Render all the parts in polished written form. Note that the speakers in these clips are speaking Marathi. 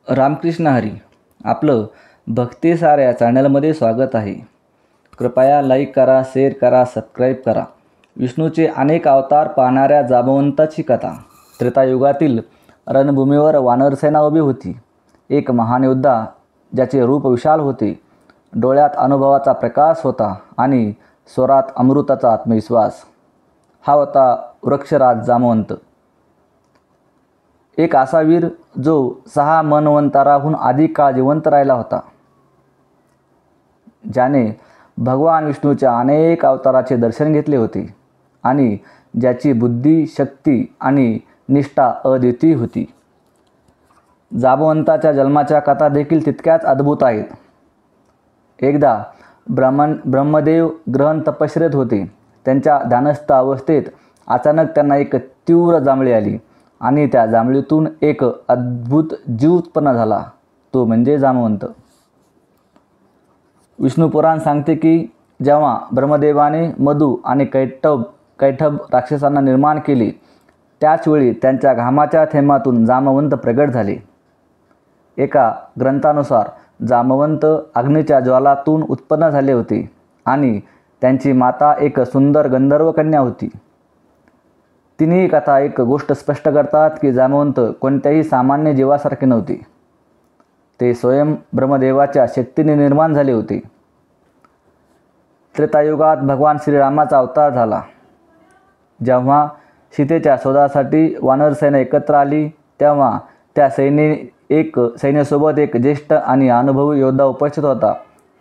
रामकृष्ण हरी. आपलं भक्तिसार या चॅनलमध्ये स्वागत आहे. कृपया लाईक करा, शेअर करा, सबस्क्राईब करा. विष्णूचे अनेक अवतार पाहणाऱ्या जांबवंताची कथा. त्रेतायुगातील रणभूमीवर वानरसेना उभी होती. एक महान योद्धा, ज्याचे रूप विशाल होते, डोळ्यात अनुभवाचा प्रकाश होता आणि स्वरात अमृताचा आत्मविश्वास. हा होता वृक्षराज जांबवंत. एक असा वीर जो 6 मन्वंतराहून अधिक काळ जिवंत राहिला होता, ज्याने भगवान विष्णूच्या अनेक अवताराचे दर्शन घेतले होते आणि ज्याची बुद्धी, शक्ती आणि निष्ठा अद्वितीय होती. जांबवंताच्या जन्माच्या कथा देखील तितक्याच अद्भुत आहेत. एकदा ब्रह्मदेव ग्रहण तपश्चर्येत होते. त्यांच्या ध्यानस्थ अवस्थेत अचानक त्यांना एक तीव्र जांभळी आली आणि त्या जांभळीतून एक अद्भुत जीव उत्पन्न झाला, तो म्हणजे जांबवंत. विष्णुपुराण सांगते की जेव्हा ब्रह्मदेवाने मधु आणि कैटभ राक्षसांना निर्माण केले, त्याचवेळी त्यांच्या घामाच्या थेंबातून जांबवंत प्रगट झाले. एका ग्रंथानुसार जांबवंत अग्नीच्या ज्वालातून उत्पन्न झाले होते आणि त्यांची माता एक सुंदर गंधर्व कन्या होती. तिन्ही कथा एक गोष्ट स्पष्ट करतात की जांबवंत कोणत्याही सामान्य जीवासारखे नव्हते. ते स्वयं ब्रह्मदेवाच्या शक्तीने निर्माण झाले होते. त्रेतायुगात भगवान श्रीरामाचा अवतार झाला. जेव्हा सीतेच्या शोधासाठी वानरसेना एकत्र आली, तेव्हा त्या सैन्यासोबत एक ज्येष्ठ आणि अनुभवी योद्धा उपस्थित होता.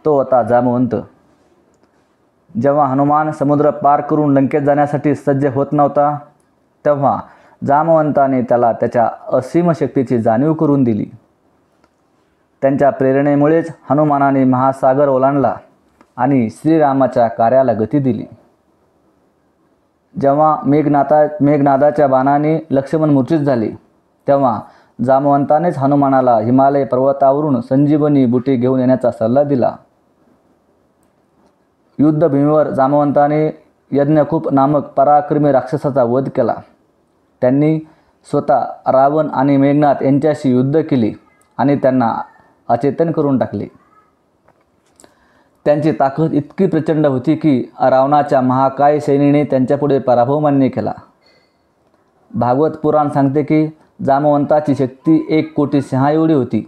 तो होता जांबवंत. जेव्हा हनुमान समुद्र पार करून लंकेत जाण्यासाठी सज्ज होत नव्हता, तेव्हा जांबवंताने त्याला त्याच्या असीम शक्तीची जाणीव करून दिली. त्यांच्या प्रेरणेमुळेच हनुमानाने महासागर ओलांडला आणि श्रीरामाच्या कार्याला गती दिली. जेव्हा मेघनादाच्या बाणाने लक्ष्मण मूर्छित झाले, तेव्हा जांबवंतानेच हनुमानाला हिमालय पर्वतावरून संजीवनी बुटी घेऊन येण्याचा सल्ला दिला. युद्धभूमीवर जांबवंताने यज्ञकूप नामक पराक्रमी राक्षसाचा वध केला. त्यांनी स्वतः रावण आणि मेघनाद यांच्याशी युद्ध केले आणि त्यांना अचेतन करून टाकले. त्यांची ताकद इतकी प्रचंड होती की रावणाच्या महाकाय सैन्याने त्यांच्यापुढे पराभव मान्य केला. भागवत पुराण सांगते की जांबवंताची शक्ती 1 कोटी सिंहाएवढी होती.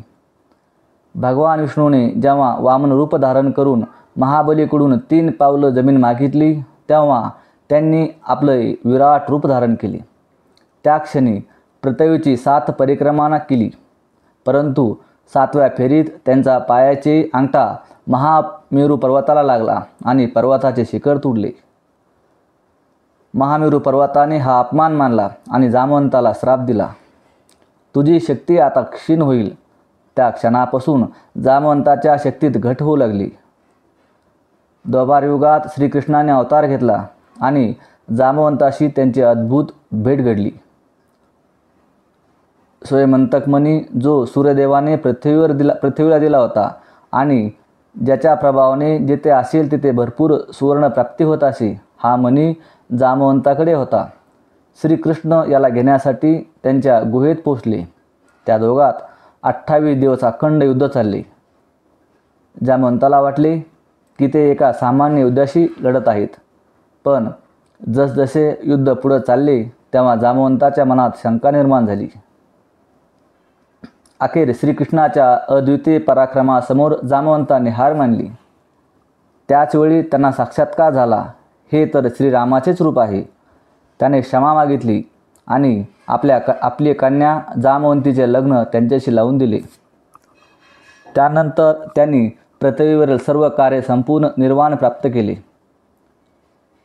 भगवान विष्णूने जेव्हा वामन रूप धारण करून महाबलीकडून 3 पावलं जमीन मागितली, तेव्हा त्यांनी आपले विराट रूप धारण केले. त्या क्षणी पृथ्वीची 7 परिक्रमा केली, परंतु 7व्या फेरीत त्यांचा पायाचे अंगठा महामेरू पर्वताला लागला आणि पर्वताचे शिखर तुडले. महामेरू पर्वताने हा अपमान मानला आणि जांबवंताला श्राप दिला. तुझी शक्ती आता क्षीण होईल. त्या क्षणापासून जांबवंताच्या शक्तीत घट होऊ लागली. द्वापार युगात श्रीकृष्णाने अवतार घेतला आणि जांबवंताशी त्यांची अद्भुत भेट घडली. स्वयंमंतकमणी जो सूर्यदेवाने पृथ्वीला दिला होता आणि ज्याच्या प्रभावाने जिथे असेल तिथे भरपूर सुवर्ण प्राप्ती होत असे, हा मणी जांबवंताकडे होता. श्रीकृष्ण याला घेण्यासाठी त्यांच्या गुहेत पोचले. त्या दोघात 28 दिवस अखंड युद्ध चालले. जांबवंताला वाटले की ते एका सामान्य युद्धाशी लढत आहेत, पण जसजसे युद्ध पुढे चालले तेव्हा जांबवंताच्या मनात शंका निर्माण झाली. अखेर श्रीकृष्णाच्या अद्वितीय पराक्रमासमोर जांबवंताने हार मानली. त्याचवेळी त्यांना साक्षात्कार झाला, हे तर श्रीरामाचेच रूप आहे. त्याने क्षमा मागितली आणि आपली कन्या जांबवंतीचे लग्न त्यांच्याशी लावून दिले. त्यानंतर त्यांनी पृथ्वीवरील सर्व कार्य संपूर्ण निर्वाण प्राप्त केले.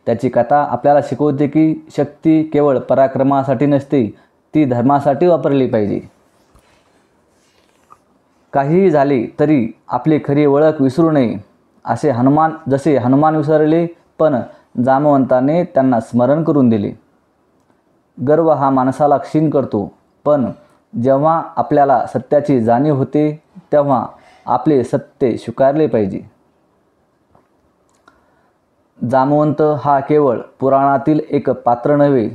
त्याची कथा आपल्याला शिकवते की शक्ती केवळ पराक्रमासाठी नसते, ती धर्मासाठी वापरली पाहिजे. काहीही झाले तरी आपली खरी ओळख विसरू नये. जसे हनुमान विसरले, पण जांबवंताने त्यांना स्मरण करून दिले. गर्व हा माणसाला क्षीण करतो, पण जेव्हा आपल्याला सत्याची जाणीव होते तेव्हा आपले सत्य स्वीकारले पाहिजे. जांबवंत हा केवळ पुराणातील एक पात्र नव्हे,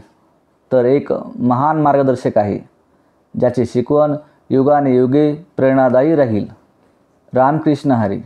तर एक महान मार्गदर्शक आहे, ज्याची शिकवण युगाने युगे प्रेरणादायी राहील. रामकृष्ण हरी.